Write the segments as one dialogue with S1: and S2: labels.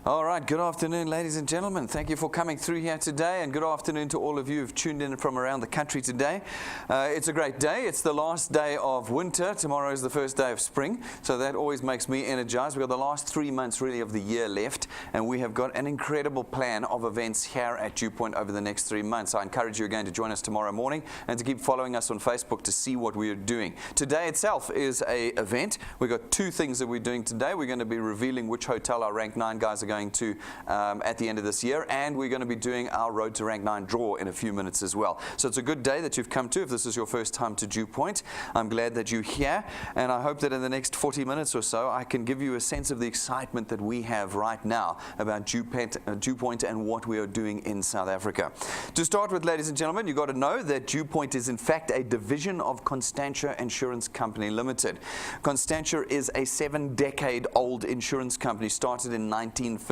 S1: All right, good afternoon, ladies and gentlemen. Thank you for coming through here today, and good afternoon to all of you who've tuned in from around the country today. It's a great day. It's the last day of winter. Tomorrow is the first day of spring, so that always makes me energized. We've got the last 3 months really of the year left, and we have got an incredible plan of events here at DuePoint over the next 3 months. I encourage you again to join us tomorrow morning and to keep following us on Facebook to see what we are doing. Today itself is an event. We've got two things that we're doing today. We're going to be revealing which hotel our Rank 9 guys are going to at the end of this year, and we're going to be doing our Road to Rank 9 draw in a few minutes as well. So it's a good day that you've come to. If this is your first time to DuePoint, I'm glad that you're here, and I hope that in the next 40 minutes or so I can give you a sense of the excitement that we have right now about DuePoint and what we are doing in South Africa. To start with, ladies and gentlemen, you've got to know that DuePoint is in fact a division of Constantia Insurance Company Limited. Constantia is a 7-decade-old insurance company started in 1952.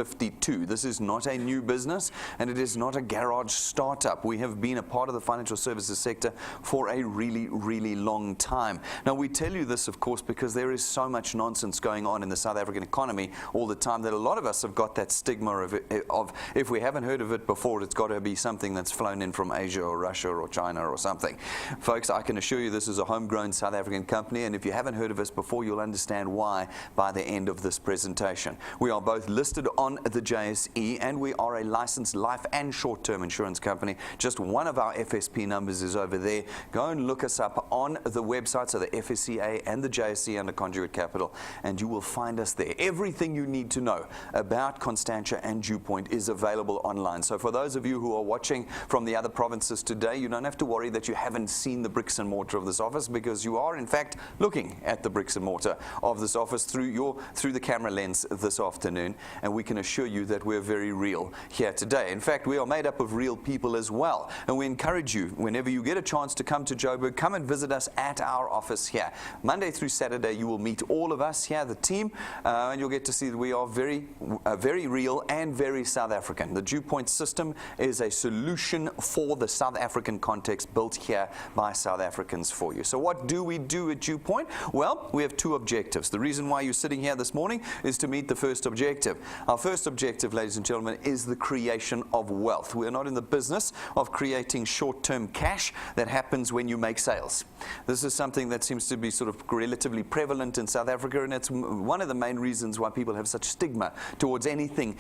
S1: This is not a new business, and it is not a garage startup. We have been a part of the financial services sector for a really, really long time. Now, we tell you this, of course, because there is so much nonsense going on in the South African economy all the time that a lot of us have got that stigma of if we haven't heard of it before, it's got to be something that's flown in from Asia or Russia or China or something. Folks, I can assure you this is a homegrown South African company, and if you haven't heard of us before, you'll understand why by the end of this presentation. We are both listed on the JSE, and we are a licensed life and short-term insurance company. Just one of our FSP numbers is over there. Go and look us up on the website, so the FSCA and the JSE under Conduit Capital, and you will find us there. Everything you need to know about Constantia and DuePoint is available online. So for those of you who are watching from the other provinces today, you don't have to worry that you haven't seen the bricks and mortar of this office, because you are in fact looking at the bricks and mortar of this office through the camera lens this afternoon, and we can assure you that we're very real here today. In fact, we are made up of real people as well, and we encourage you, whenever you get a chance to come to Joburg, come and visit us at our office here. Monday through Saturday, you will meet all of us here, the team, and you'll get to see that we are very real and very South African. The DuePoint system is a solution for the South African context, built here by South Africans for you. So what do we do at DuePoint? Well, we have two objectives. The reason why you're sitting here this morning is to meet the first objective. Our first objective, ladies and gentlemen, is the creation of wealth. We are not in the business of creating short-term cash that happens when you make sales. This is something that seems to be sort of relatively prevalent in South Africa, and it's one of the main reasons why people have such stigma towards anything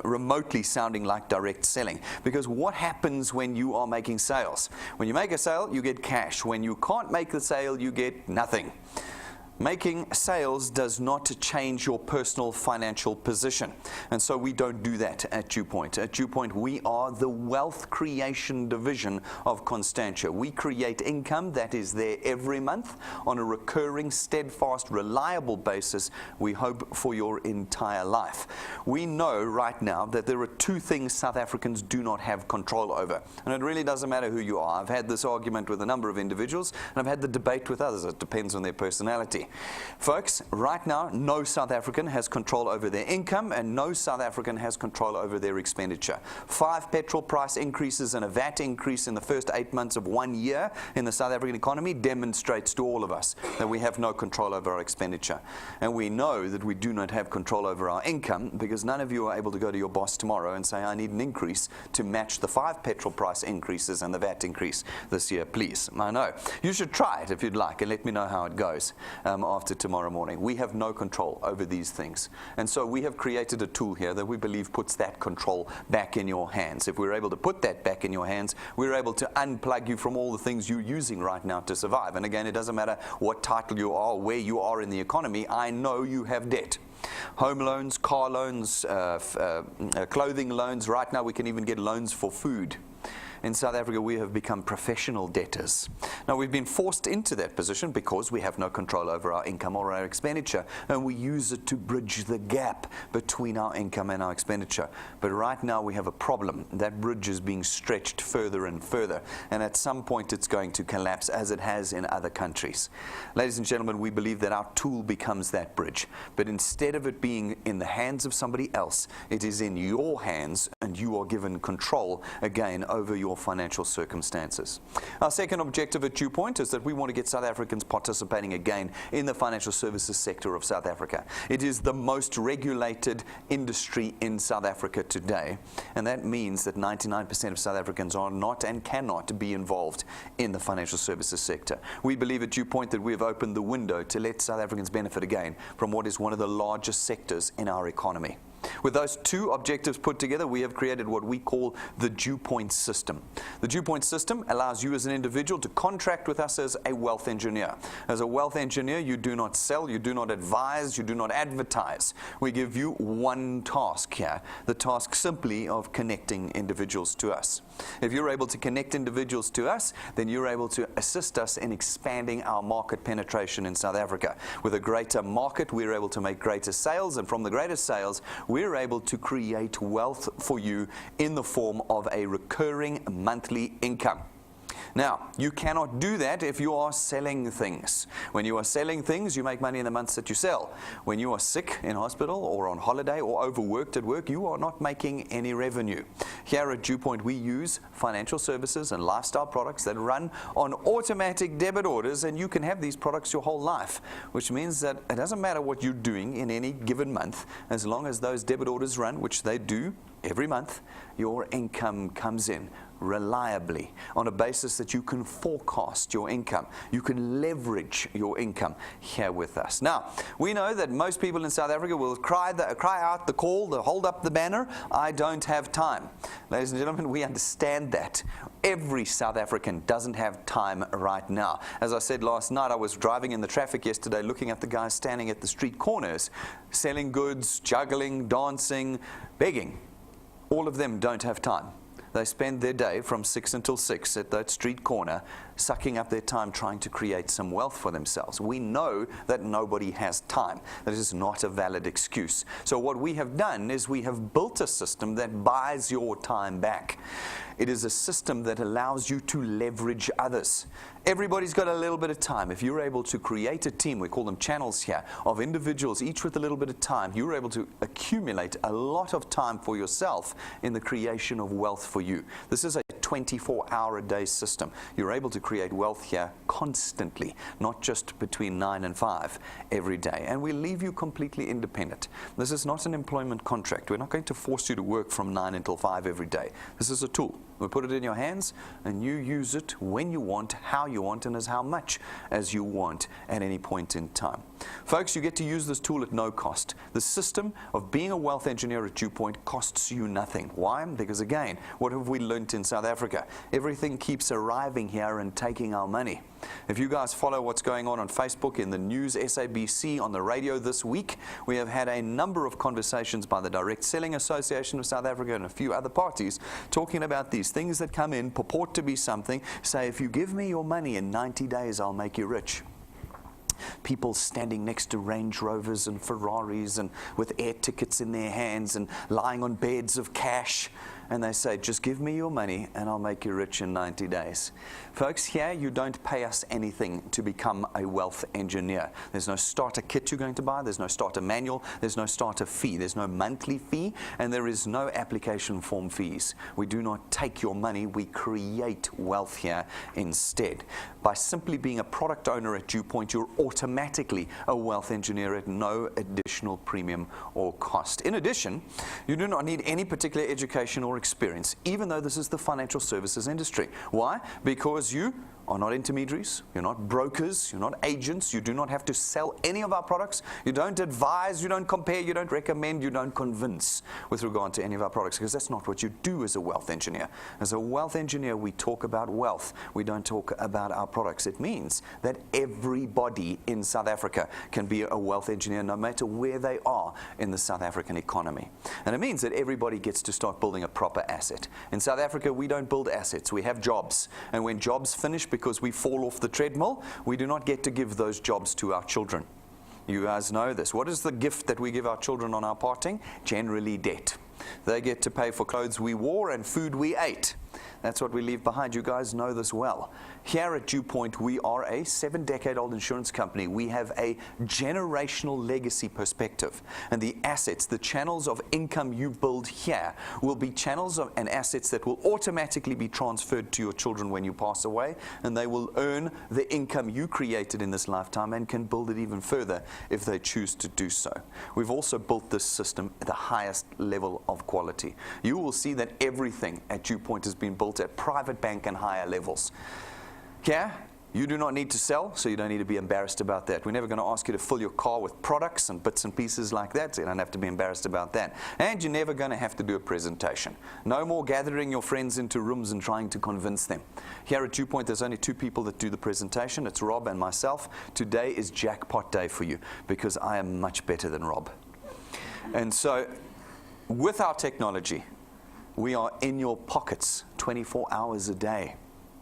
S1: remotely sounding like direct selling. Because what happens when you are making sales? When you make a sale, you get cash. When you can't make the sale, you get nothing. Making sales does not change your personal financial position, and so we don't do that at DuePoint. At DuePoint, we are the wealth creation division of Constantia. We create income that is there every month on a recurring, steadfast, reliable basis, we hope, for your entire life. We know right now that there are two things South Africans do not have control over, and it really doesn't matter who you are. I've had this argument with a number of individuals, and I've had the debate with others. It depends on their personality. Folks, right now, no South African has control over their income, and no South African has control over their expenditure. 5 petrol price increases and a VAT increase in the first 8 months of 1 year in the South African economy demonstrates to all of us that we have no control over our expenditure. And we know that we do not have control over our income, because none of you are able to go to your boss tomorrow and say, I need an increase to match the 5 petrol price increases and the VAT increase this year, please. I know. You should try it if you'd like, and let me know how it goes. After tomorrow morning. We have no control over these things. And so we have created a tool here that we believe puts that control back in your hands. If we're able to put that back in your hands, we're able to unplug you from all the things you're using right now to survive. And again, it doesn't matter what title you are, where you are in the economy, I know you have debt. Home loans, car loans, clothing loans. Right now we can even get loans for food. In South Africa, we have become professional debtors. Now, we've been forced into that position because we have no control over our income or our expenditure, and we use it to bridge the gap between our income and our expenditure. But right now, we have a problem. That bridge is being stretched further and further, and at some point, it's going to collapse, as it has in other countries. Ladies and gentlemen, we believe that our tool becomes that bridge, but instead of it being in the hands of somebody else, it is in your hands, and you are given control, again, over your your financial circumstances. Our second objective at DuePoint is that we want to get South Africans participating again in the financial services sector of South Africa. It is the most regulated industry in South Africa today, and that means that 99% of South Africans are not and cannot be involved in the financial services sector. We believe at DuePoint that we have opened the window to let South Africans benefit again from what is one of the largest sectors in our economy. With those two objectives put together, we have created what we call the DuePoint system. The DuePoint system allows you as an individual to contract with us as a wealth engineer. As a wealth engineer, you do not sell, you do not advise, you do not advertise. We give you one task here, the task simply of connecting individuals to us. If you're able to connect individuals to us, then you're able to assist us in expanding our market penetration in South Africa. With a greater market, we're able to make greater sales, and from the greater sales, we're able to create wealth for you in the form of a recurring monthly income. Now, you cannot do that if you are selling things. When you are selling things, you make money in the months that you sell. When you are sick in hospital or on holiday or overworked at work, you are not making any revenue. Here at DuePoint, we use financial services and lifestyle products that run on automatic debit orders, and you can have these products your whole life, which means that it doesn't matter what you're doing in any given month, as long as those debit orders run, which they do every month, your income comes in reliably on a basis that you can forecast your income. You can leverage your income here with us. Now, we know that most people in South Africa will cry out the call, they'll hold up the banner, I don't have time. Ladies and gentlemen, we understand that. Every South African doesn't have time right now. As I said last night, I was driving in the traffic yesterday looking at the guys standing at the street corners, selling goods, juggling, dancing, begging. All of them don't have time. They spend their day from 6 until 6 at that street corner, sucking up their time trying to create some wealth for themselves. We know that nobody has time. That is not a valid excuse. So what we have done is we have built a system that buys your time back. It is a system that allows you to leverage others. Everybody's got a little bit of time. If you're able to create a team, we call them channels here, of individuals, each with a little bit of time, you're able to accumulate a lot of time for yourself in the creation of wealth for you. This is a 24-hour-a-day system. You're able to create wealth here constantly, not just between 9 and 5 every day. And we leave you completely independent. This is not an employment contract. We're not going to force you to work from 9 until 5 every day. This is a tool. We put it in your hands, and you use it when you want, how you want, and as how much as you want at any point in time. Folks, you get to use this tool at no cost. The system of being a wealth engineer at DuePoint costs you nothing. Why? Because again, what have we learnt in South Africa? Everything keeps arriving here and taking our money. If you guys follow what's going on Facebook, in the news, SABC, on the radio this week, we have had a number of conversations by the Direct Selling Association of South Africa and a few other parties talking about these things that come in, purport to be something, say, if you give me your money in 90 days, I'll make you rich. People standing next to Range Rovers and Ferraris and with air tickets in their hands and lying on beds of cash. And they say, just give me your money and I'll make you rich in 90 days. Folks, here you don't pay us anything to become a wealth engineer. There's no starter kit you're going to buy. There's no starter manual. There's no starter fee. There's no monthly fee. And there is no application form fees. We do not take your money. We create wealth here instead. By simply being a product owner at DuePoint, you're automatically a wealth engineer at no additional premium or cost. In addition, you do not need any particular education or experience, even though this is the financial services industry. Why? Because you are not intermediaries, you're not brokers, you're not agents, you do not have to sell any of our products, you don't advise, you don't compare, you don't recommend, you don't convince with regard to any of our products, because that's not what you do as a wealth engineer. As a wealth engineer, we talk about wealth, we don't talk about our products. It means that everybody in South Africa can be a wealth engineer no matter where they are in the South African economy. And it means that everybody gets to start building a proper asset. In South Africa, we don't build assets, we have jobs. And when jobs finish because we fall off the treadmill, we do not get to give those jobs to our children. You guys know this. What is the gift that we give our children on our parting? Generally debt. They get to pay for clothes we wore and food we ate. That's what we leave behind. You guys know this well. Here at DuePoint, we are a 7-decade-old insurance company. We have a generational legacy perspective. And the assets, the channels of income you build here will be channels and assets that will automatically be transferred to your children when you pass away. And they will earn the income you created in this lifetime and can build it even further if they choose to do so. We've also built this system at the highest level of quality. You will see that everything at DuePoint has been built at private bank and higher levels. Here, you do not need to sell, so you don't need to be embarrassed about that. We're never going to ask you to fill your car with products and bits and pieces like that, so you don't have to be embarrassed about that. And you're never going to have to do a presentation. No more gathering your friends into rooms and trying to convince them. Here at DuePoint, there's only 2 people that do the presentation. It's Rob and myself. Today is jackpot day for you, because I am much better than Rob. And so, with our technology, we are in your pockets 24 hours a day.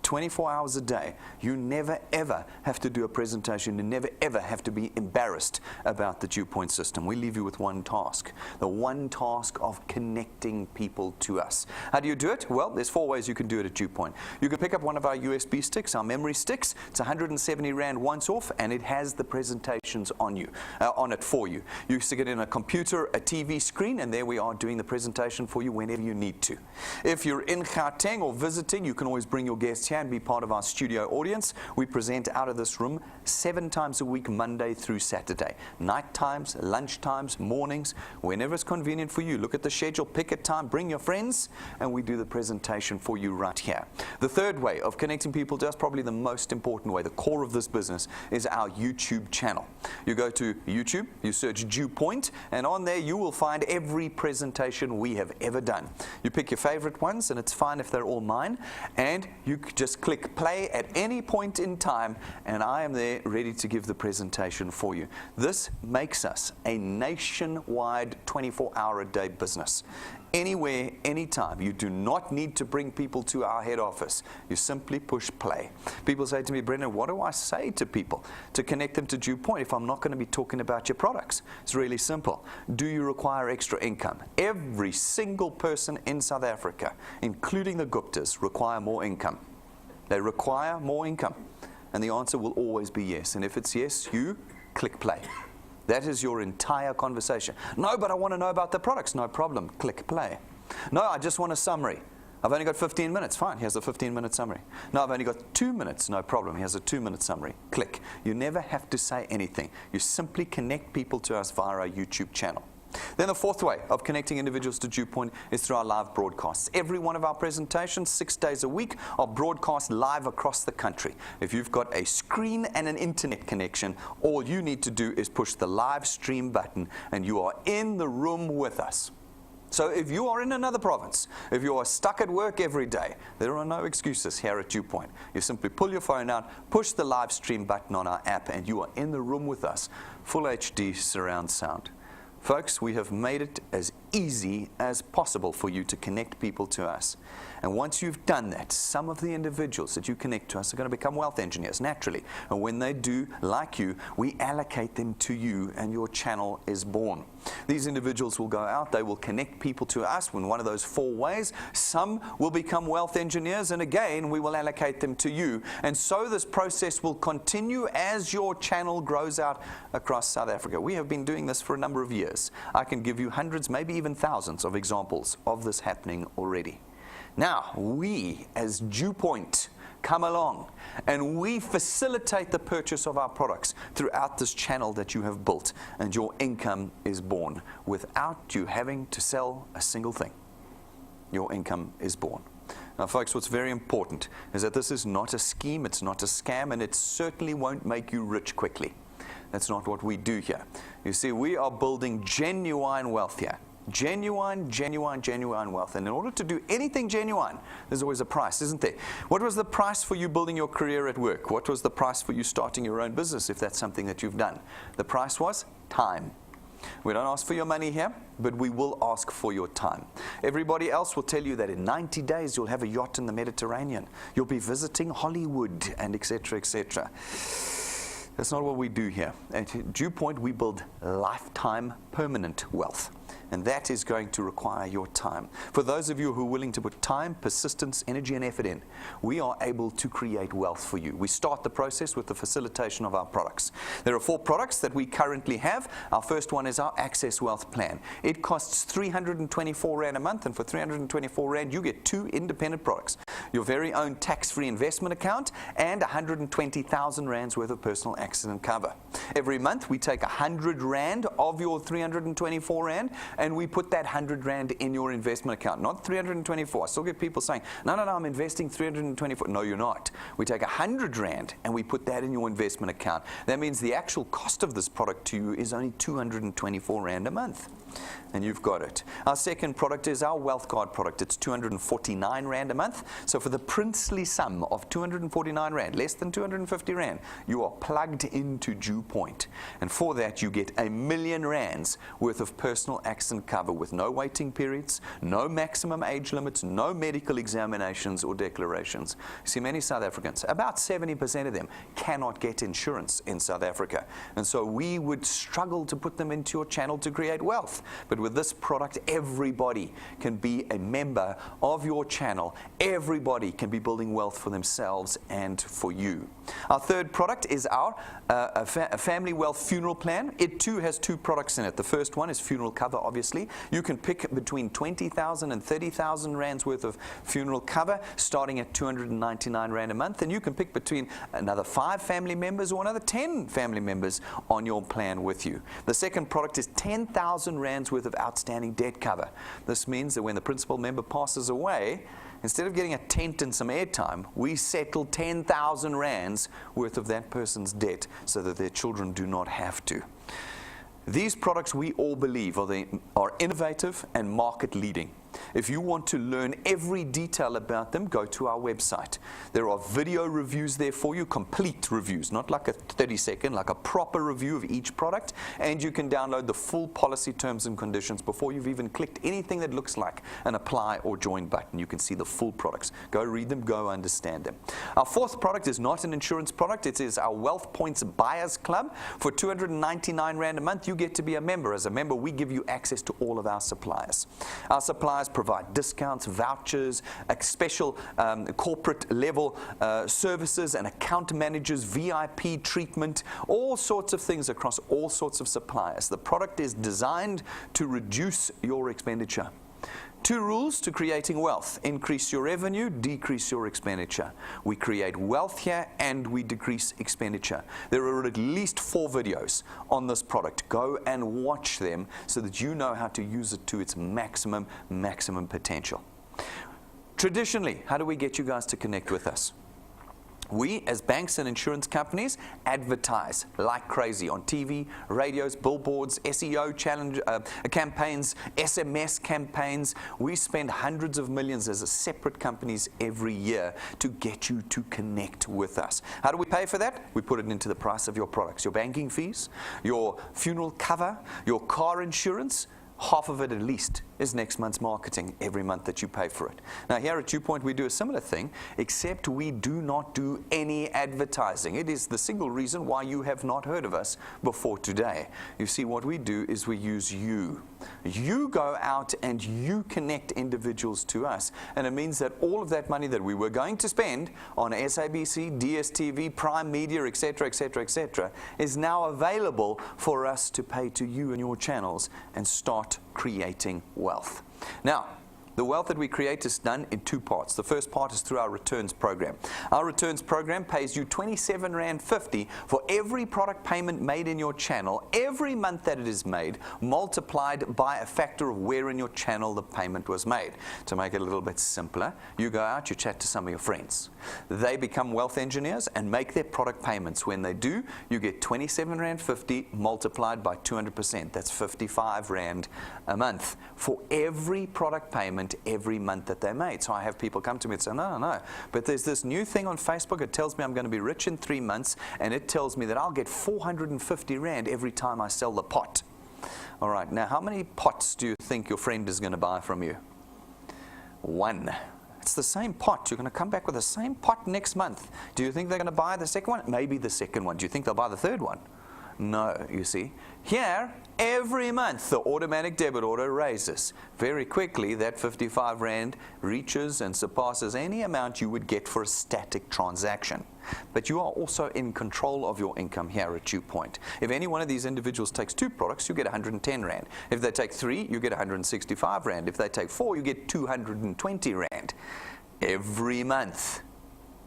S1: 24 hours a day. You never ever have to do a presentation. You never ever have to be embarrassed about the DuePoint system. We leave you with one task. The one task of connecting people to us. How do you do it? Well, there's 4 ways you can do it at DuePoint. You can pick up one of our USB sticks, our memory sticks. It's 170 Rand once off, and it has the presentations on it for you. You stick it in a computer, a TV screen, and there we are doing the presentation for you whenever you need to. If you're in Gauteng or visiting, you can always bring your guests here and be part of our studio audience. We present out of this room 7 times a week, Monday through Saturday. Night times, lunch times, mornings, whenever it's convenient for you. Look at the schedule, pick a time, bring your friends, and we do the presentation for you right here. The third way of connecting people to us, probably the most important way, the core of this business, is our YouTube channel. You go to YouTube, you search DuePoint, and on there you will find every presentation we have ever done. You pick your favorite ones, and it's fine if they're all mine, and you just click play at any point in time, and I am there ready to give the presentation for you. This makes us a nationwide 24-hour-a-day business. Anywhere, anytime. You do not need to bring people to our head office. You simply push play. People say to me, Brendan, what do I say to people to connect them to DuePoint if I'm not going to be talking about your products? It's really simple. Do you require extra income? Every single person in South Africa, including the Guptas, require more income. They require more income. And the answer will always be yes. And if it's yes, you click play. That is your entire conversation. No, but I want to know about the products. No problem. Click play. No, I just want a summary. I've only got 15 minutes. Fine, here's a 15-minute summary. No, I've only got 2 minutes. No problem. Here's a 2-minute summary. Click. You never have to say anything. You simply connect people to us via our YouTube channel. Then the fourth way of connecting individuals to DuePoint is through our live broadcasts. Every one of our presentations, 6 days a week, are broadcast live across the country. If you've got a screen and an internet connection, all you need to do is push the live stream button and you are in the room with us. So if you are in another province, if you are stuck at work every day, there are no excuses here at DuePoint. You simply pull your phone out, push the live stream button on our app, and you are in the room with us. Full HD surround sound. Folks, we have made it as easy as possible for you to connect people to us. And once you've done that, some of the individuals that you connect to us are going to become wealth engineers, naturally. And when they do, like you, we allocate them to you and your channel is born. These individuals will go out, they will connect people to us in one of those 4 ways. Some will become wealth engineers, and again, we will allocate them to you. And so this process will continue as your channel grows out across South Africa. We have been doing this for a number of years. I can give you hundreds, maybe even thousands of examples of this happening already. Now, we as DuePoint come along and we facilitate the purchase of our products throughout this channel that you have built, and your income is born without you having to sell a single thing. Your income is born. Now, folks, what's very important is that this is not a scheme, it's not a scam, and it certainly won't make you rich quickly. That's not what we do here. You see, we are building genuine wealth here. Genuine wealth. And in order to do anything genuine, there's always a price, isn't there? What was the price for you building your career at work? What was the price for you starting your own business, if that's something that you've done? The price was time. We don't ask for your money here, but we will ask for your time. Everybody else will tell you that in 90 days you'll have a yacht in the Mediterranean. You'll be visiting Hollywood, and etc., etc. That's not what we do here. At DuePoint, we build lifetime permanent wealth. And that is going to require your time. For those of you who are willing to put time, persistence, energy, and effort in, we are able to create wealth for you. We start the process with the facilitation of our products. There are 4 products that we currently have. Our first one is our Access Wealth Plan. It costs 324 Rand a month, and for 324 Rand, you get 2 independent products. Your very own tax-free investment account and 120,000 Rands worth of personal accident cover. Every month, we take 100 Rand of your 324 Rand, and we put that 100 Rand in your investment account, not 324. I still get people saying, no, I'm investing 324. No, you're not. We take 100 Rand and we put that in your investment account. That means the actual cost of this product to you is only 224 Rand a month. And you've got it. Our second product is our Wealth Guard product. It's 249 Rand a month. So for the princely sum of 249 Rand, less than 250 Rand, you are plugged into DuePoint. And for that, you get 1 million Rands worth of personal accident cover with no waiting periods, no maximum age limits, no medical examinations or declarations. You see, many South Africans, about 70% of them, cannot get insurance in South Africa. And so we would struggle to put them into your channel to create wealth. But with this product, everybody can be a member of your channel. Everybody can be building wealth for themselves and for you. Our third product is our Family Wealth Funeral Plan. It too has 2 products in it. The first one is funeral cover, obviously. You can pick between 20,000 and 30,000 Rands worth of funeral cover, starting at 299 Rand a month. And you can pick between another 5 family members or another 10 family members on your plan with you. The second product is 10,000 Rands worth of outstanding debt cover. This means that when the principal member passes away, instead of getting a tent and some airtime, we settle 10,000 Rands worth of that person's debt so that their children do not have to. These products, we all believe, are innovative and market leading. If you want to learn every detail about them, go to our website. There are video reviews there for you, complete reviews, not like a 30-second, like a proper review of each product. And you can download the full policy terms and conditions before you've even clicked anything that looks like an apply or join button. You can see the full products. Go read them, go understand them. Our fourth product is not an insurance product. It is our Wealth Points Buyers Club. For 299 Rand a month, you get to be a member. As a member, we give you access to all of our suppliers. Our suppliers provide discounts, vouchers, special corporate level services and account managers, VIP treatment, all sorts of things across all sorts of suppliers. The product is designed to reduce your expenditure. 2 rules to creating wealth: increase your revenue, decrease your expenditure. We create wealth here and we decrease expenditure. There are at least 4 videos on this product. Go and watch them so that you know how to use it to its maximum potential. Traditionally, how do we get you guys to connect with us? We, as banks and insurance companies, advertise like crazy on TV, radios, billboards, SEO campaigns, SMS campaigns. We spend hundreds of millions as separate companies every year to get you to connect with us. How do we pay for that? We put it into the price of your products. Your banking fees, your funeral cover, your car insurance. Half of it at least is next month's marketing every month that you pay for it. Now here at DuePoint we do a similar thing, except we do not do any advertising. It is the single reason why you have not heard of us before today. You see, what we do is we use you. You go out and you connect individuals to us, and it means that all of that money that we were going to spend on SABC, DSTV, Prime Media, etc., is now available for us to pay to you and your channels and start creating wealth. Now, the wealth that we create is done in 2 parts. The first part is through our returns program. Our returns program pays you 27.50 Rand for every product payment made in your channel, every month that it is made, multiplied by a factor of where in your channel the payment was made. To make it a little bit simpler, you go out, you chat to some of your friends. They become wealth engineers and make their product payments. When they do, you get 27.50 Rand multiplied by 200%. That's 55 Rand a month for every product payment every month that they made. So I have people come to me and say, no, but there's this new thing on Facebook. It tells me I'm going to be rich in 3 months, and it tells me that I'll get 450 Rand every time I sell the pot. All right, now how many pots do you think your friend is going to buy from you? 1. It's the same pot. You're going to come back with the same pot next month. Do you think they're going to buy the second one? Maybe the second one. Do you think they'll buy the third one? No, you see. Here, every month, the automatic debit order raises. Very quickly, that 55 Rand reaches and surpasses any amount you would get for a static transaction. But you are also in control of your income here at DuePoint. If any one of these individuals takes 2 products, you get 110 Rand. If they take 3, you get 165 Rand. If they take 4, you get 220 Rand every month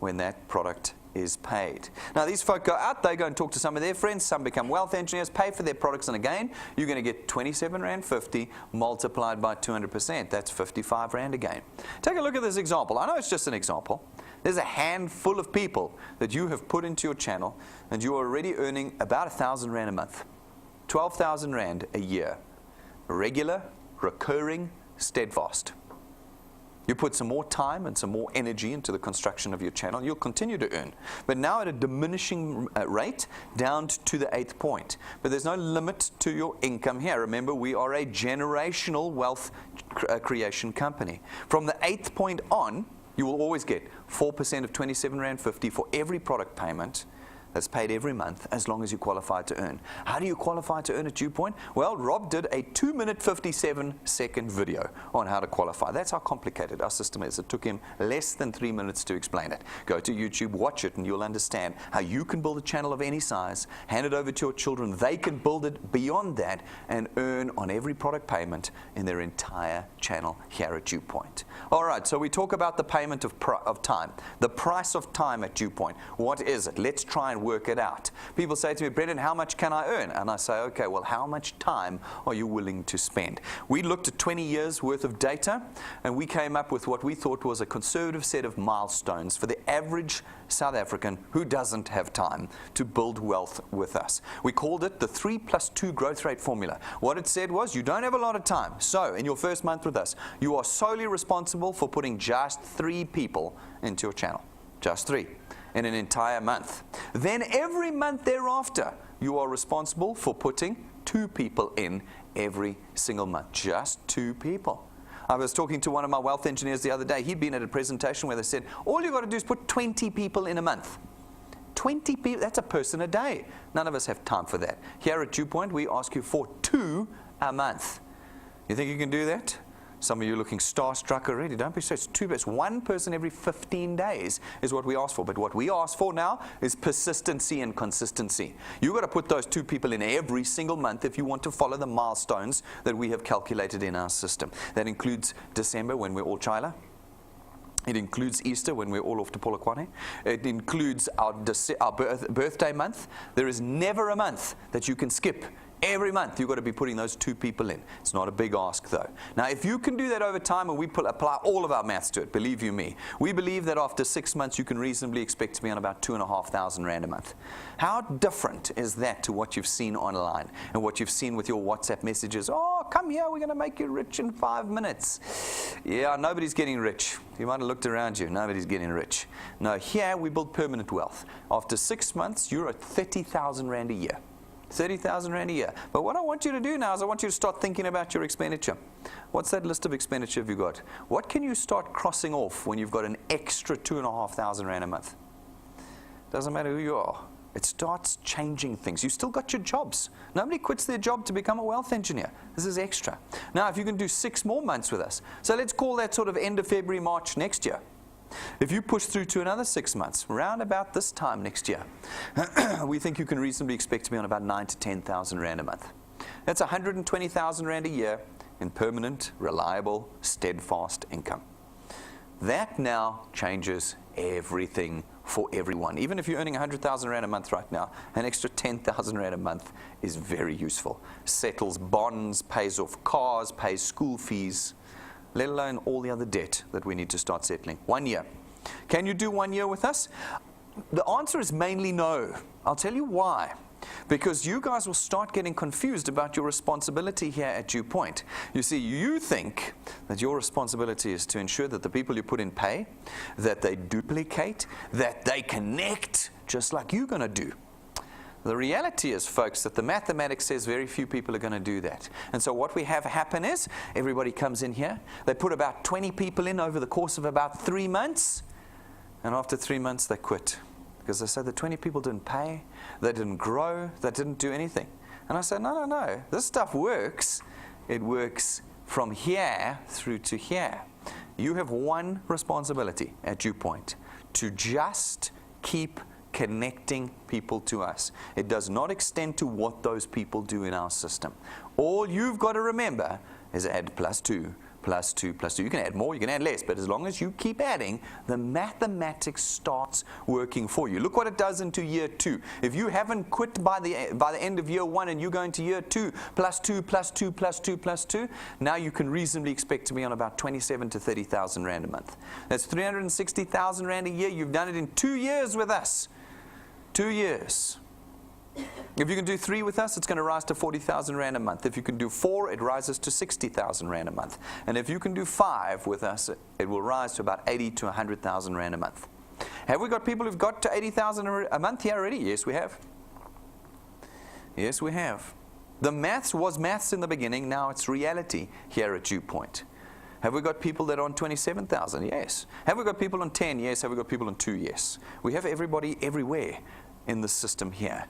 S1: when that product is paid. Now these folk go out, they go and talk to some of their friends, some become wealth engineers, pay for their products, and again, you're going to get 27 Rand 50 multiplied by 200%. That's 55 Rand again. Take a look at this example. I know it's just an example. There's a handful of people that you have put into your channel, and you are already earning about 1,000 Rand a month, 12,000 Rand a year. Regular, recurring, steadfast. You put some more time and some more energy into the construction of your channel, you'll continue to earn. But now at a diminishing rate, down to the 8th point. But there's no limit to your income here. Remember, we are a generational wealth creation company. From the 8th point on, you will always get 4% of 27 Rand 50 for every product payment that's paid every month, as long as you qualify to earn. How do you qualify to earn at DuePoint? Well, Rob did a 2-minute 57-second video on how to qualify. That's how complicated our system is. It took him less than 3 minutes to explain it. Go to YouTube, watch it, and you'll understand how you can build a channel of any size, hand it over to your children, they can build it beyond that, and earn on every product payment in their entire channel here at DuePoint. All right, so we talk about the payment of time, the price of time at DuePoint. What is it? Let's try and work it out. People say to me, Brendan, how much can I earn? And I say, okay, well, how much time are you willing to spend? We looked at 20 years worth of data, and we came up with what we thought was a conservative set of milestones for the average South African who doesn't have time to build wealth with us. We called it the 3+2 growth rate formula. What it said was, you don't have a lot of time. So in your first month with us, you are solely responsible for putting just 3 people into your channel. Just 3. In an entire month. Then every month thereafter, you are responsible for putting 2 people in every single month. Just 2 people. I was talking to one of my wealth engineers the other day. He'd been at a presentation where they said, all you've got to do is put 20 people in a month. 20 people, that's a person a day. None of us have time for that. Here at DuePoint, we ask you for 2 a month. You think you can do that? Some of you are looking starstruck already. Don't be so. It's 2. It's 1 person every 15 days is what we ask for. But what we ask for now is persistency and consistency. You've got to put those 2 people in every single month if you want to follow the milestones that we have calculated in our system. That includes December when we're all Chila. It includes Easter when we're all off to Polokwane. It includes our birthday month. There is never a month that you can skip. Every month, you've got to be putting those 2 people in. It's not a big ask, though. Now, if you can do that over time, and we apply all of our maths to it, believe you me, we believe that after 6 months, you can reasonably expect to be on about 2,500 Rand a month. How different is that to what you've seen online and what you've seen with your WhatsApp messages? Oh, come here, we're going to make you rich in 5 minutes. Yeah, nobody's getting rich. You might have looked around you. Nobody's getting rich. No, here we build permanent wealth. After 6 months, you're at 30,000 Rand a year. 30,000 Rand a year. But what I want you to do now is I want you to start thinking about your expenditure. What's that list of expenditure have you got? What can you start crossing off when you've got an extra 2,500 Rand a month? Doesn't matter who you are. It starts changing things. You still got your jobs. Nobody quits their job to become a wealth engineer. This is extra. Now, if you can do 6 more months with us, so let's call that sort of end of February, March next year. If you push through to another 6 months, around about this time next year, we think you can reasonably expect to be on about 9,000 to 10,000 Rand a month. That's 120,000 Rand a year in permanent, reliable, steadfast income. That now changes everything for everyone. Even if you're earning 100,000 Rand a month right now, an extra 10,000 Rand a month is very useful. Settles bonds, pays off cars, pays school fees, let alone all the other debt that we need to start settling. 1 year. Can you do 1 year with us? The answer is mainly no. I'll tell you why. Because you guys will start getting confused about your responsibility here at DuePoint. You see, you think that your responsibility is to ensure that the people you put in pay, that they duplicate, that they connect, just like you're going to do. The reality is, folks, that the mathematics says very few people are going to do that. And so what we have happen is, everybody comes in here, they put about 20 people in over the course of about 3 months, and after 3 months they quit. Because they said the 20 people didn't pay, they didn't grow, they didn't do anything. And I said, no, this stuff works. It works from here through to here. You have one responsibility at DuePoint, to just keep connecting people to us. It does not extend to what those people do in our system. All you've got to remember is add +2, +2, +2. You can add more, you can add less, but as long as you keep adding, the mathematics starts working for you. Look what it does into year 2. If you haven't quit by the end of year 1 and you go into year 2, +2, +2, +2, +2, now you can reasonably expect to be on about 27 to 30,000 Rand a month. That's 360,000 Rand a year. You've done it in 2 years with us. 2 years. If you can do 3 with us, it's going to rise to 40,000 Rand a month. If you can do 4, it rises to 60,000 Rand a month. And if you can do 5 with us, it will rise to about 80 to 100,000 Rand a month. Have we got people who've got to 80,000 a month here already? Yes, we have. Yes, we have. The maths was maths in the beginning. Now it's reality here at DuePoint. Have we got people that are on 27,000? Yes. Have we got people on 10? Yes. Have we got people on 2? Yes. We have everybody everywhere in the system here.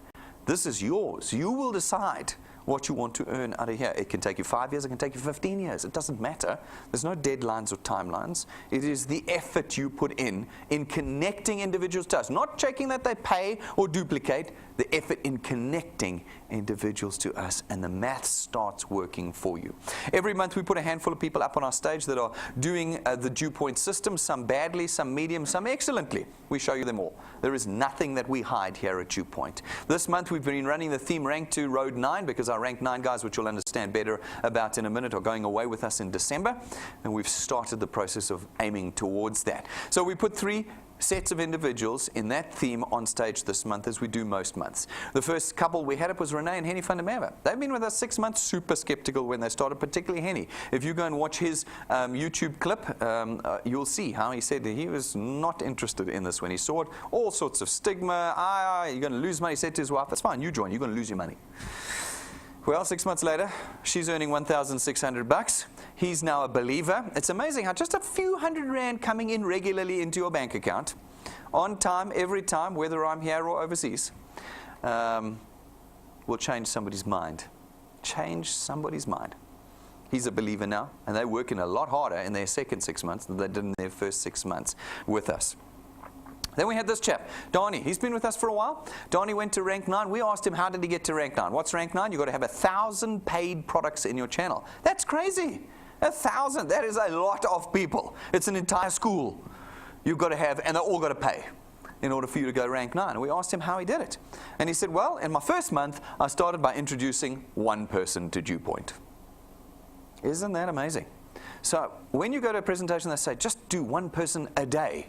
S1: This is yours. You will decide what you want to earn out of here. It can take you 5 years, it can take you 15 years. It doesn't matter. There's no deadlines or timelines. It is the effort you put in connecting individuals to us. Not checking that they pay or duplicate, the effort in connecting individuals to us, and the math starts working for you. Every month we put a handful of people up on our stage that are doing the DuePoint system, some badly, some medium, some excellently. We show you them all. There is nothing that we hide here at DuePoint. This month we've been running the theme Rank to Road 9 because our Rank 9 guys, which you'll understand better about in a minute, are going away with us in December, and we've started the process of aiming towards that. So we put 3 sets of individuals in that theme on stage this month, as we do most months. The first couple we had up was Renee and Henny van der Merwe. They've been with us 6 months, super skeptical when they started, particularly Henny. If you go and watch his YouTube clip, you'll see how he said that he was not interested in this when he saw it. All sorts of stigma, you're going to lose money. He said to his wife, that's fine, you join, you're going to lose your money. Well, 6 months later, she's earning 1,600 bucks. He's now a believer. It's amazing how just a few hundred Rand coming in regularly into your bank account, on time, every time, whether I'm here or overseas, will change somebody's mind. Change somebody's mind. He's a believer now, and they're working a lot harder in their second 6 months than they did in their first 6 months with us. Then we had this chap, Donnie. He's been with us for a while. Donnie went to rank 9. We asked him, how did he get to rank 9? What's rank 9? You've got to have 1,000 paid products in your channel. That's crazy. 1,000. That is a lot of people. It's an entire school you've got to have, and they've all got to pay in order for you to go rank 9. And we asked him how he did it. And he said, well, in my first month, I started by introducing one person to DuePoint. Isn't that amazing? So when you go to a presentation, they say, just do one person a day.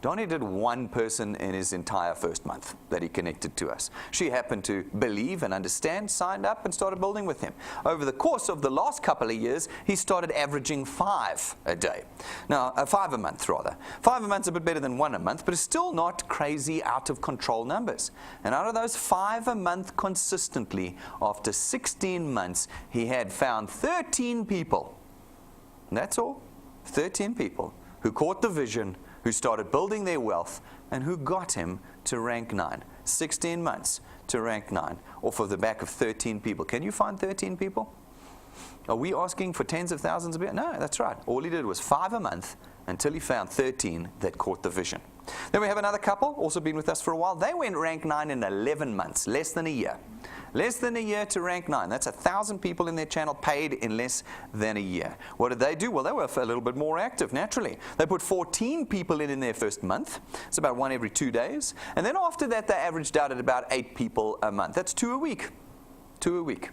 S1: Donnie did one person in his entire first month that he connected to us. She happened to believe and understand, signed up, and started building with him. Over the course of the last couple of years, he started averaging 5 a day. Now, 5 a month, rather. 5 a month's a bit better than 1 a month, but it's still not crazy out of control numbers. And out of those 5 a month consistently, after 16 months, he had found 13 people. And that's all. 13 people who caught the vision, who started building their wealth, and who got him to rank 9. 16 months to rank 9, off of the back of 13 people. Can you find 13 people? Are we asking for tens of thousands of people? No, that's right. All he did was 5 a month until he found 13 that caught the vision. Then we have another couple, also been with us for a while. They went rank 9 in 11 months, less than a year. Less than a year to rank 9. That's 1,000 people in their channel paid in less than a year. What did they do? Well, they were a little bit more active, naturally. They put 14 people in their first month. It's about 1 every 2 days. And then after that, they averaged out at about 8 people a month. That's 2 a week. 2 a week.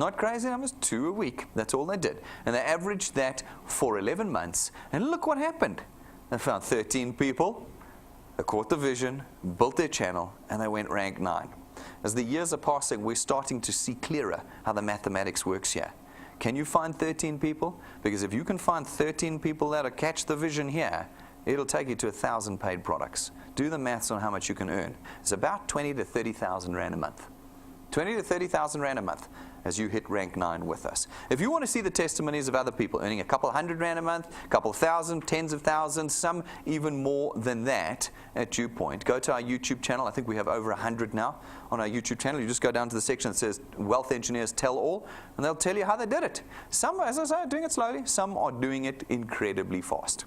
S1: Not crazy numbers, 2 a week. That's all they did. And they averaged that for 11 months. And look what happened. They found 13 people, they caught the vision, built their channel, and they went rank 9. As the years are passing, we're starting to see clearer how the mathematics works here. Can you find 13 people? Because if you can find 13 people that'll catch the vision here, it'll take you to 1,000 paid products. Do the maths on how much you can earn. It's about 20 to 30,000 Rand a month. 20 to 30,000 Rand a month. as you hit rank 9 with us. If you want to see the testimonies of other people earning a couple $100 a month, a couple thousand, tens of thousands, some even more than that at DuePoint, go to our YouTube channel. I think we have over 100 now on our YouTube channel. You just go down to the section that says Wealth Engineers Tell All, and they'll tell you how they did it. Some, as I say, are doing it slowly. Some are doing it incredibly fast.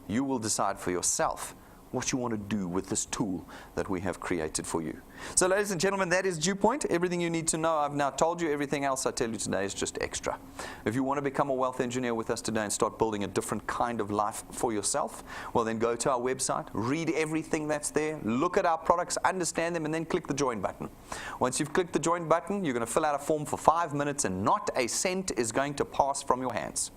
S1: You will decide for yourself what you want to do with this tool that we have created for you. So ladies and gentlemen, that is DuePoint. Everything you need to know, I've now told you. Everything else I tell you today is just extra. If you want to become a wealth engineer with us today and start building a different kind of life for yourself, well then go to our website, read everything that's there, look at our products, understand them, and then click the join button. Once you've clicked the join button, you're going to fill out a form for 5 minutes and not a cent is going to pass from your hands.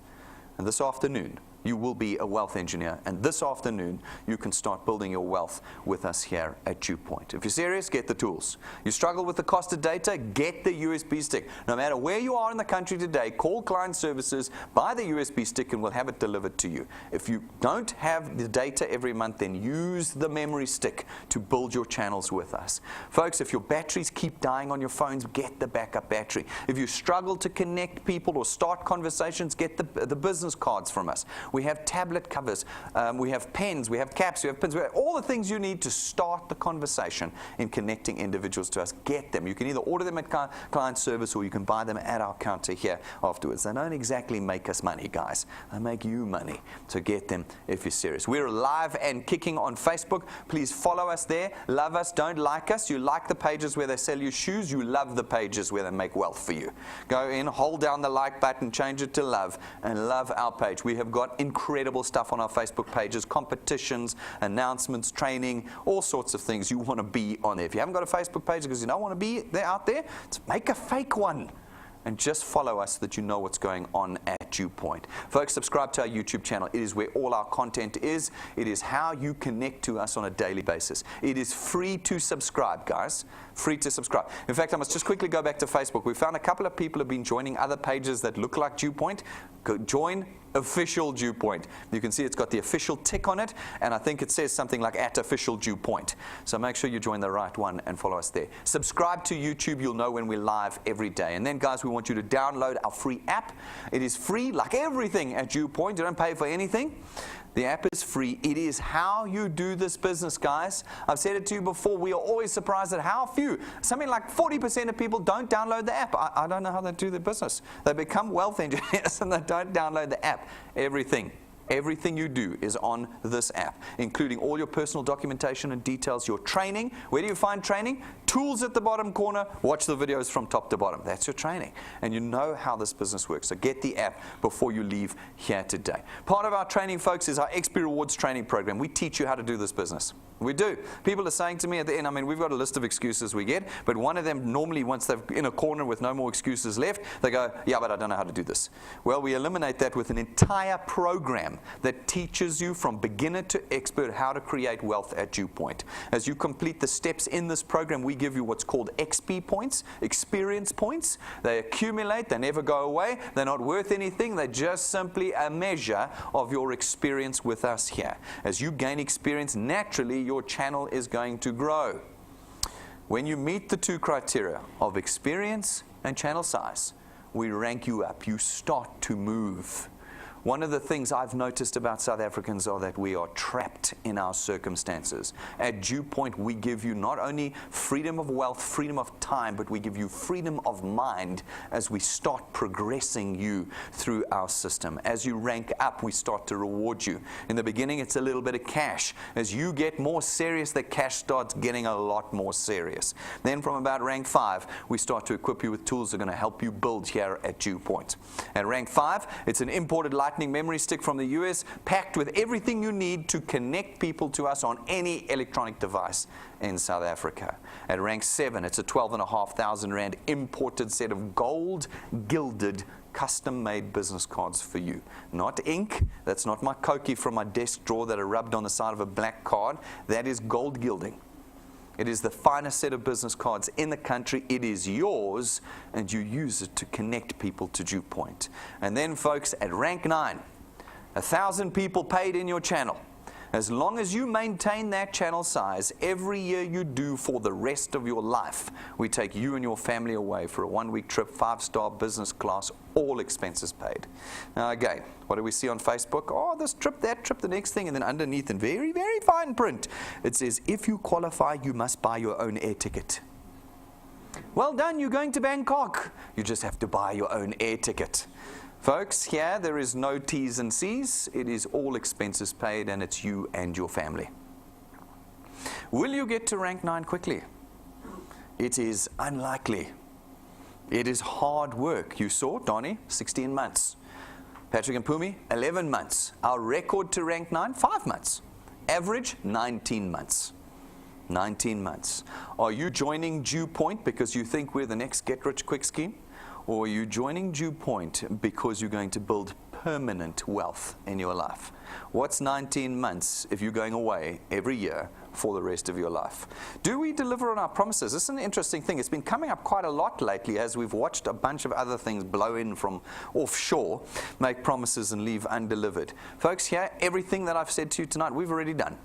S1: And this afternoon, you will be a wealth engineer, and this afternoon you can start building your wealth with us here at DuePoint. If you're serious, get the tools. You struggle with the cost of data, get the USB stick. No matter where you are in the country today, call client services, buy the USB stick, and we'll have it delivered to you. If you don't have the data every month, then use the memory stick to build your channels with us. Folks, if your batteries keep dying on your phones, get the backup battery. If you struggle to connect people or start conversations, get the business cards from us. We have tablet covers, we have pens, we have caps, we have pins, we have all the things you need to start the conversation in connecting individuals to us. Get them. You can either order them at client service or you can buy them at our counter here afterwards. They don't exactly make us money, guys. They make you money. So get them if you're serious. We're live and kicking on Facebook. Please follow us there. Love us. Don't like us. You like the pages where they sell you shoes. You love the pages where they make wealth for you. Go in, hold down the like button, change it to love, and love our page. We have got incredible stuff on our Facebook pages, competitions, announcements, training, all sorts of things you want to be on there. If you haven't got a Facebook page because you don't want to be there out there, make a fake one and just follow us so that you know what's going on at DuePoint. Folks, subscribe to our YouTube channel. It is where all our content is. It is how you connect to us on a daily basis. It is free to subscribe, guys. Free to subscribe. In fact, I must just quickly go back to Facebook. We found a couple of people have been joining other pages that look like DuePoint. Go join official DuePoint. You can see it's got the official tick on it, and I think it says something like @official DuePoint. So make sure you join the right one and follow us there. Subscribe to YouTube. You'll know when we're live every day. And then, guys, we want you to download our free app. It is free, like everything at DuePoint. You don't pay for anything. The app is free. It is how you do this business, guys. I've said it to you before. We are always surprised at how few, something like 40% of people don't download the app. I don't know how they do their business. They become wealth engineers and they don't download the app. Everything you do is on this app, including all your personal documentation and details, your training. Where do you find training? Tools at the bottom corner. Watch the videos from top to bottom. That's your training. And you know how this business works. So get the app before you leave here today. Part of our training, folks, is our XP Rewards training program. We teach you how to do this business. We do. People are saying to me at the end, I mean, we've got a list of excuses we get, but one of them normally, once they're in a corner with no more excuses left, they go, yeah, but I don't know how to do this. Well, we eliminate that with an entire program that teaches you from beginner to expert how to create wealth at DuePoint. As you complete the steps in this program, we give you what's called XP points, experience points. They accumulate, they never go away, they're not worth anything, they're just simply a measure of your experience with us here. As you gain experience, naturally your channel is going to grow. When you meet the two criteria of experience and channel size, we rank you up. You start to move. One of the things I've noticed about South Africans are that we are trapped in our circumstances. At DuePoint, we give you not only freedom of wealth, freedom of time, but we give you freedom of mind as we start progressing you through our system. As you rank up, we start to reward you. In the beginning, it's a little bit of cash. As you get more serious, the cash starts getting a lot more serious. Then from about rank 5, we start to equip you with tools that are going to help you build here at DuePoint. At rank 5, it's an imported Lightning memory stick from the US, packed with everything you need to connect people to us on any electronic device in South Africa. At rank 7, it's a 12,500 Rand imported set of gold gilded custom-made business cards for you. Not ink. That's not my Cokie from my desk drawer that I rubbed on the side of a black card. That is gold gilding. It is the finest set of business cards in the country. It is yours, and you use it to connect people to DuePoint. And then, folks, at rank 9, 1,000 people paid in your channel. As long as you maintain that channel size, every year you do for the rest of your life, we take you and your family away for a 1-week trip, 5-star business class, all expenses paid. Now again, what do we see on Facebook? Oh, this trip, that trip, the next thing, and then underneath in very, very fine print, it says, if you qualify, you must buy your own air ticket. Well done, you're going to Bangkok. You just have to buy your own air ticket. Folks, here there is no T's and C's. It is all expenses paid, and it's you and your family. Will you get to rank 9 quickly? It is unlikely. It is hard work. You saw Donnie, 16 months. Patrick and Pumi, 11 months. Our record to rank 9, 5 months. Average, 19 months. 19 months. Are you joining DuePoint because you think we're the next get-rich-quick scheme? Or are you joining DuePoint because you're going to build permanent wealth in your life? What's 19 months if you're going away every year for the rest of your life? Do we deliver on our promises? This is an interesting thing. It's been coming up quite a lot lately as we've watched a bunch of other things blow in from offshore, make promises and leave undelivered. Folks, here, everything that I've said to you tonight, we've already done.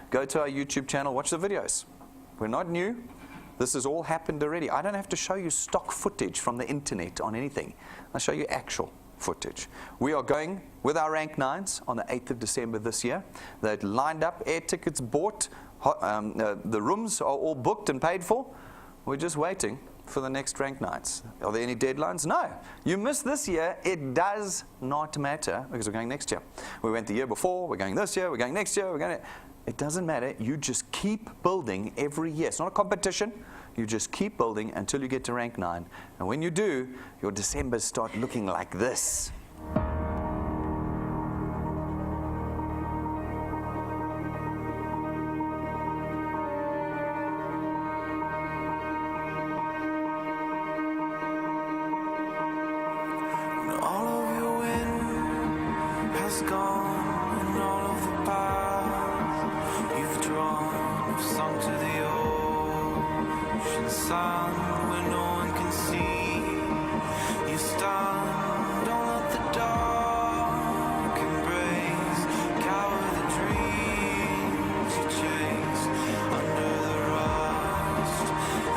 S1: Go to our YouTube channel, watch the videos. We're not new. This has all happened already. I don't have to show you stock footage from the internet on anything. I'll show you actual footage. We are going with our rank 9s on the 8th of December this year. They're lined up, air tickets bought, the rooms are all booked and paid for. We're just waiting for the next rank 9s. Are there any deadlines? No. You missed this year, it does not matter because we're going next year. We went the year before, we're going this year, we're going next year, we're going to... It doesn't matter. You just keep building every year. It's not a competition. You just keep building until you get to rank 9. And when you do, your Decembers start looking like this.
S2: All of your wind has gone, and all of the paths you've drawn have sunk to the ocean sun where no one can see. You stand, don't let the dark embrace, cower the dreams you chase under the rust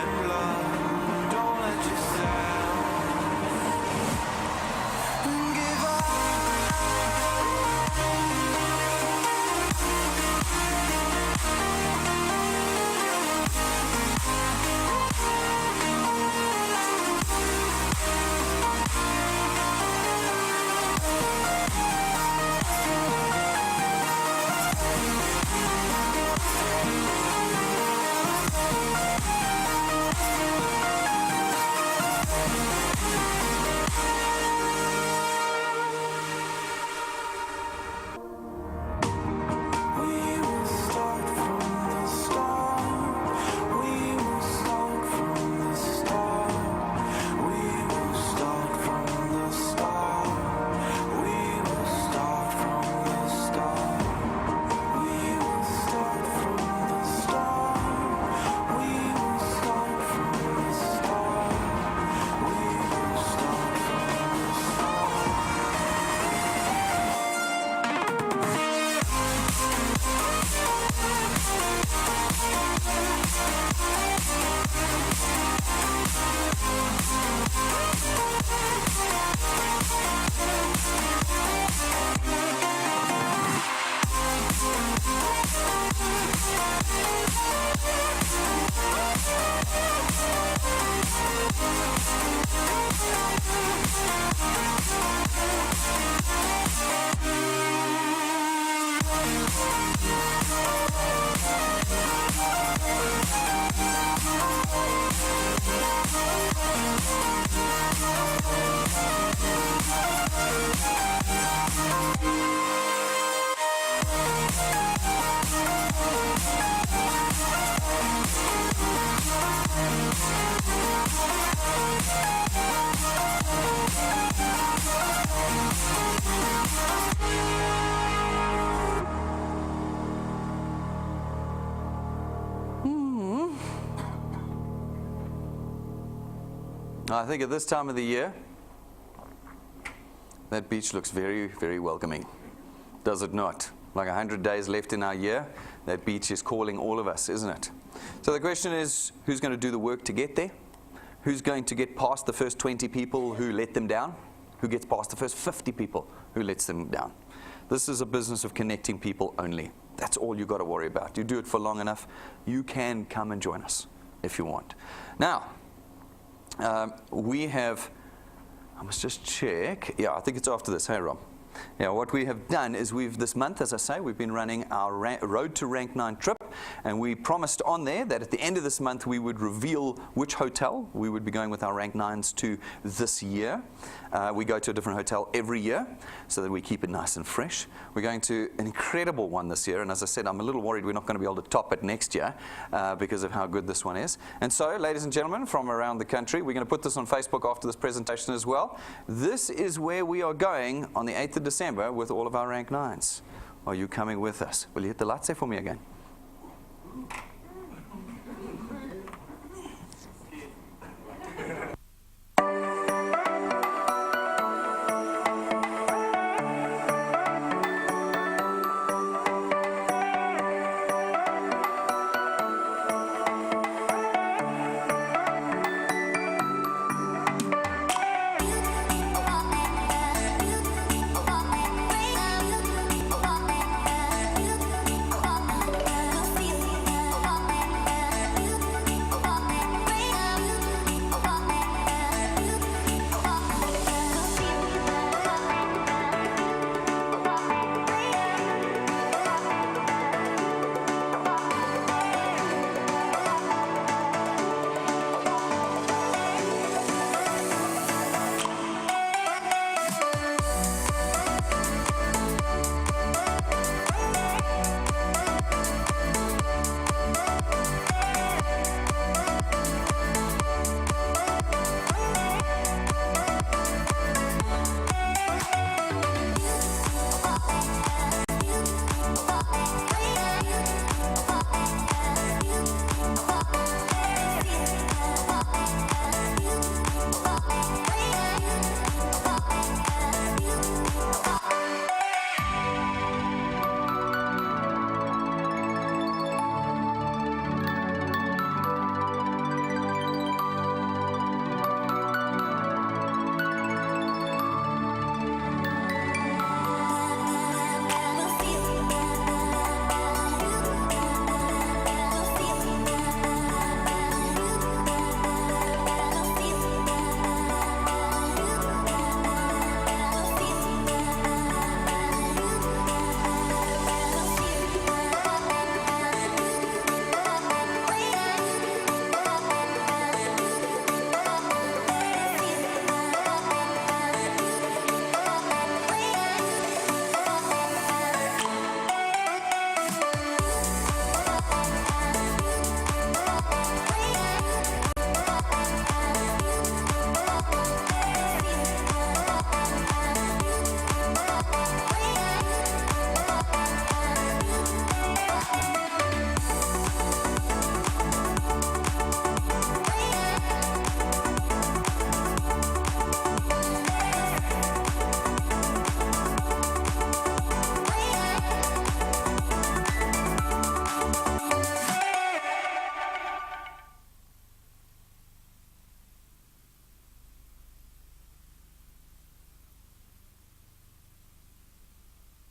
S2: and blood. Don't let yourself give up.
S1: I think at this time of the year, that beach looks very, very welcoming. Does it not? like 100 days left in our year. That beach is calling all of us, isn't it? So the question is, who's going to do the work to get there? Who's going to get past the first 20 people who let them down? Who gets past the first 50 people who lets them down? This is a business of connecting people only. That's all you got to worry about. You do it for long enough, you can come and join us if you want. Now, we have, I must just check. Yeah, I think it's after this. Hey, Rob. Yeah, what we have done is this month, as I say, we've been running our Road to Rank 9 trip, and we promised on there that at the end of this month we would reveal which hotel we would be going with our Rank 9s to this year. We go to a different hotel every year so that we keep it nice and fresh. We're going to an incredible one this year, and as I said, I'm a little worried we're not going to be able to top it next year because of how good this one is. And so, ladies and gentlemen, from around the country, we're going to put this on Facebook after this presentation as well. This is where we are going on the 8th of December with all of our Rank 9s. Are you coming with us? Will you hit the lights there for me again?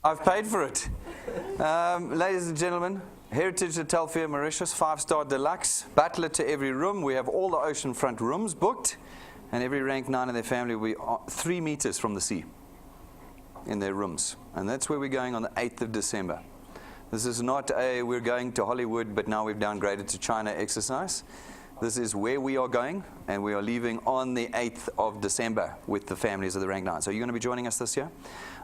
S1: I've paid for it. Ladies and gentlemen, Heritage Hotel Fair Mauritius, 5-star deluxe, butler to every room. We have all the oceanfront rooms booked, and every Rank 9 in their family will be 3 meters from the sea in their rooms. And that's where we're going on the 8th of December. This is not a we're going to Hollywood, but now we've downgraded to China exercise. This is where we are going, and we are leaving on the 8th of December with the families of the Rank 9. So are you going to be joining us this year?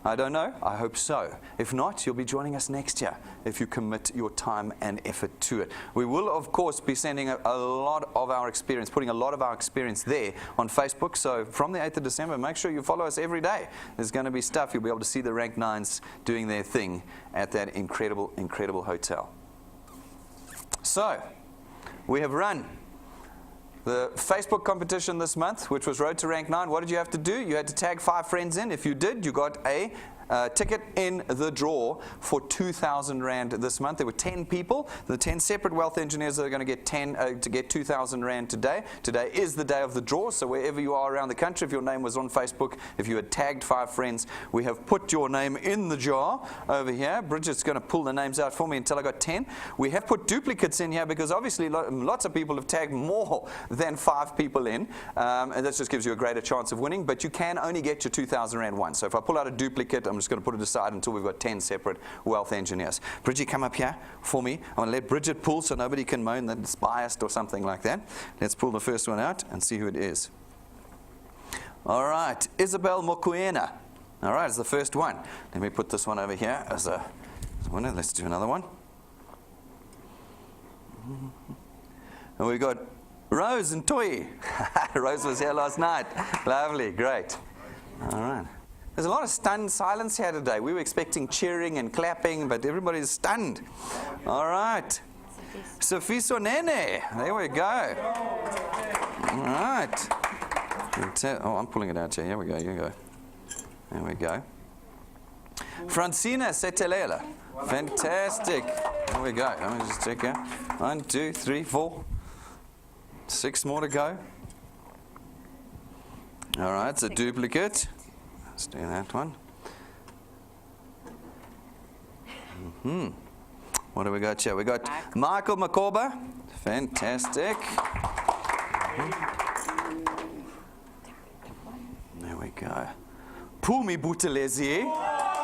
S1: I don't know. I hope so. If not, you'll be joining us next year if you commit your time and effort to it. We will, of course, be sending a lot of our experience, putting a lot of our experience there on Facebook. So from the 8th of December, make sure you follow us every day. There's going to be stuff. You'll be able to see the Rank 9s doing their thing at that incredible, incredible hotel. So we have run the Facebook competition this month, which was Road to Rank 9. What did you have to do? You had to tag 5 friends in. If you did, you got a ticket in the draw for 2,000 Rand this month. There were 10 people, the 10 separate wealth engineers that are going to get 2,000 Rand today. Today is the day of the draw, so wherever you are around the country, if your name was on Facebook, if you had tagged 5 friends, we have put your name in the jar over here. Bridget's going to pull the names out for me until I got 10. We have put duplicates in here because obviously lots of people have tagged more than 5 people in, and that just gives you a greater chance of winning, but you can only get your 2,000 Rand once. So if I pull out a duplicate, I'm just going to put it aside until we've got 10 separate wealth engineers. Bridget, come up here for me. I'm going to let Bridget pull so nobody can moan that it's biased or something like that. Let's pull the first one out and see who it is. All right, Isabel Mokuena. All right, it's the first one. Let me put this one over here as a winner. Let's do another one. And we got Rose and Toy. Rose was here last night. Lovely, great. All right. There's a lot of stunned silence here today. We were expecting cheering and clapping, but everybody's stunned. All right. Sofiso Nene. There we go. All right. Oh, I'm pulling it out here. Here we go. Here we go. There we go. Francina Setelela. Fantastic. There we go. Let me just check here. 1, 2, 3, 4. 6 more to go. All right, it's a duplicate. Let's do that one. What do we got here? We got Michael Makoba. Fantastic. There we go. Pumi Butelezi.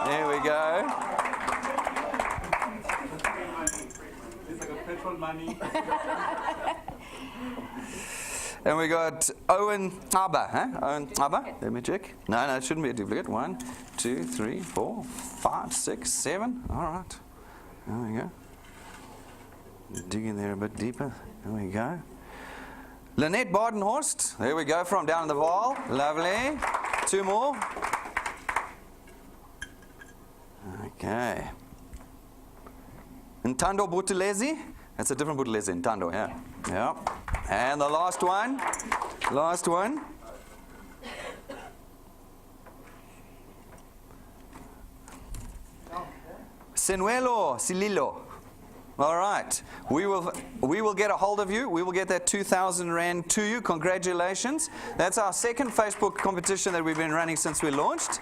S1: There we go.
S3: It's like a petrol money.
S1: And we got Owen Abba, huh? Owen Abba. Let me check. No, it shouldn't be a duplicate. 1, 2, 3, 4, 5, 6, 7. All right. There we go. Dig in there a bit deeper. There we go. Lynette Badenhorst. There we go, from down in the Vaal. Lovely. 2 more. Okay. Ntando Buthelezi. That's a different Buthelezi. Ntando, yeah. Yeah. And the last one. Last one. Senuelo Sililo. All right. We will get a hold of you. We will get that 2,000 Rand to you. Congratulations. That's our second Facebook competition that we've been running since we launched.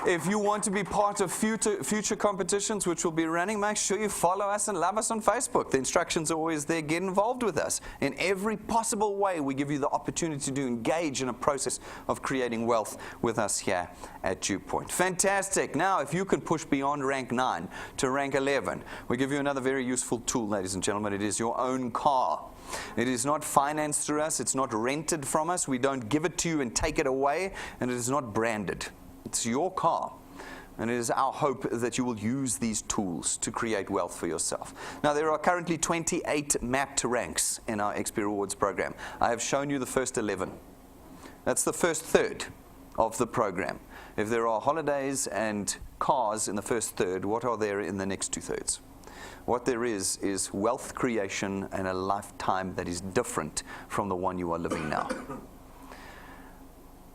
S1: If you want to be part of future competitions which we'll be running, make sure you follow us and love us on Facebook. The instructions are always there. Get involved with us. In every possible way, we give you the opportunity to engage in a process of creating wealth with us here at DuePoint. Fantastic. Now, if you can push beyond rank 9 to rank 11, we give you another very useful tool, ladies and gentlemen. It is your own car. It is not financed through us. It's not rented from us. We don't give it to you and take it away. And it is not branded. It's your car, and it is our hope that you will use these tools to create wealth for yourself. Now, there are currently 28 mapped ranks in our XP Rewards program. I have shown you the first 11. That's the first third of the program. If there are holidays and cars in the first third, what are there in the next 2/3? What there is wealth creation and a lifetime that is different from the one you are living now.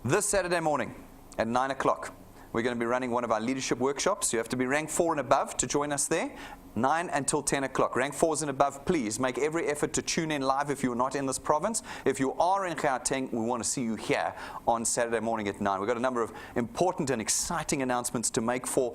S1: This Saturday morning, at 9 o'clock, we're going to be running one of our leadership workshops. You have to be rank 4 and above to join us there. 9 until 10 o'clock. Rank 4s and above, please make every effort to tune in live if you're not in this province. If you are in Gauteng, we want to see you here on Saturday morning at 9. We've got a number of important and exciting announcements to make for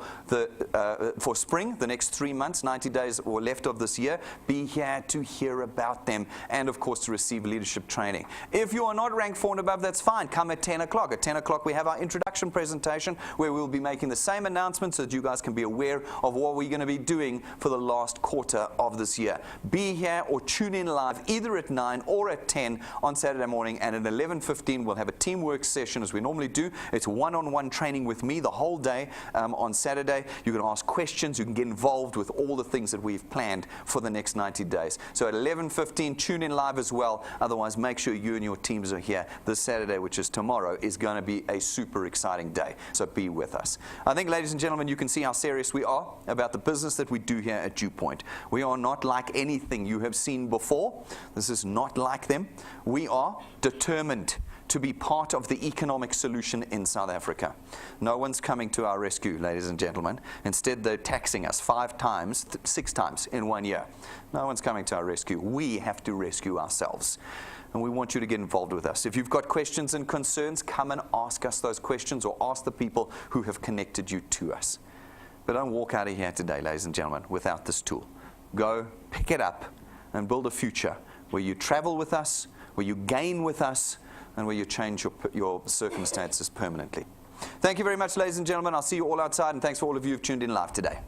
S1: spring, the next 3 months, 90 days or left of this year. Be here to hear about them and, of course, to receive leadership training. If you are not ranked 4 and above, that's fine. Come at 10 o'clock. At 10 o'clock, we have our introduction presentation where we'll be making the same announcements so that you guys can be aware of what we're going to be doing for the last quarter of this year. Be here or tune in live either at 9 or at 10 on Saturday morning, and at 11:15 we'll have a teamwork session as we normally do. It's one-on-one training with me the whole day on Saturday. You can ask questions, you can get involved with all the things that we've planned for the next 90 days. So at 11:15 tune in live as well. Otherwise, make sure you and your teams are here. This Saturday, which is tomorrow, is going to be a super exciting day. So be with us. I think, ladies and gentlemen, you can see how serious we are about the business that we do here at DuePoint. We are not like anything you have seen before. This is not like them. We are determined to be part of the economic solution in South Africa. No one's coming to our rescue, ladies and gentlemen. Instead, they're taxing us 5 times, 6 times in 1 year. No one's coming to our rescue. We have to rescue ourselves. And we want you to get involved with us. If you've got questions and concerns, come and ask us those questions or ask the people who have connected you to us. But don't walk out of here today, ladies and gentlemen, without this tool. Go, pick it up, and build a future where you travel with us, where you gain with us, and where you change your circumstances permanently. Thank you very much, ladies and gentlemen. I'll see you all outside, and thanks for all of you who've tuned in live today.